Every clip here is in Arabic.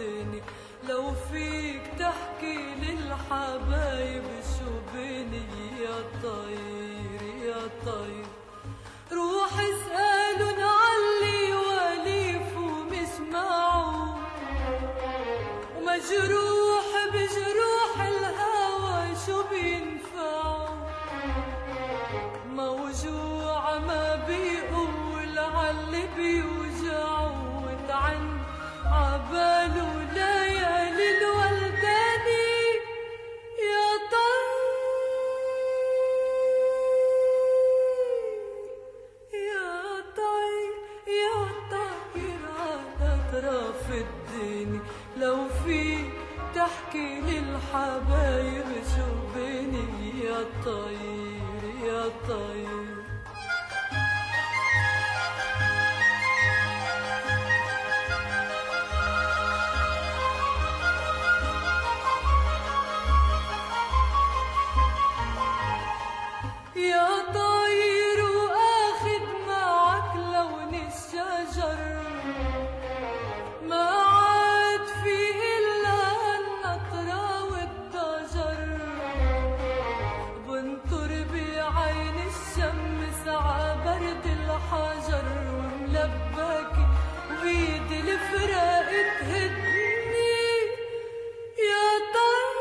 الدنيا لو فيك تحكي للحبايب شو بيني يا طير يا طير. روح اسألن علي وليف ومش معه ومجروح بجروح الهوى شو بينفعه. موجوع ما بيقول عاللي بيوجعه وتعن عباله ليالي الولداني يا طير يا طير يا طير على أطراف الدنيا لو فيك تحكي للحبايب شو بيني يا طير يا طير. يا طير واخد معك لون الشجر ما عاد في إلا النطرة والضجر. بنطر بعين الشمس عبرد الحجر وملبكي وإيد الفراق تهدني يا طير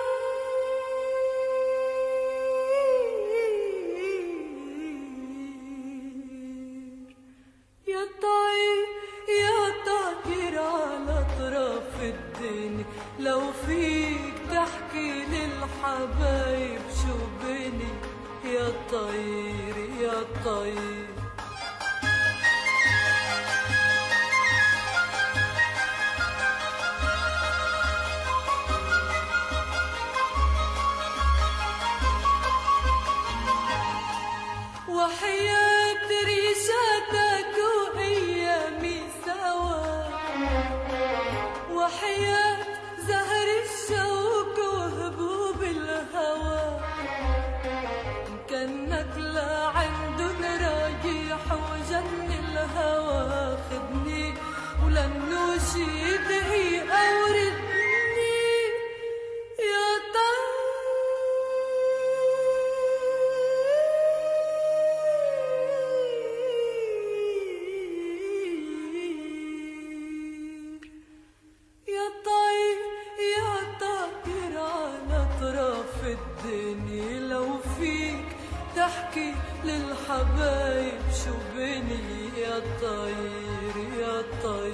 يا طير يا طير على أطراف الدنيا لو فيك تحكي للحبايب شو بيني يا طير يا طير. وحياة ريشاتك وأيامي سوا وحياة زهر الشوك وهبوب الهوى كأنك لعندن رايح وجن الهوى. خدني ولنوشي دقيقة وردني يا طير يا طير يا طير على أطراف الدنيا لو فيك تحكي للحبايب شو بيني يا طير يا طير.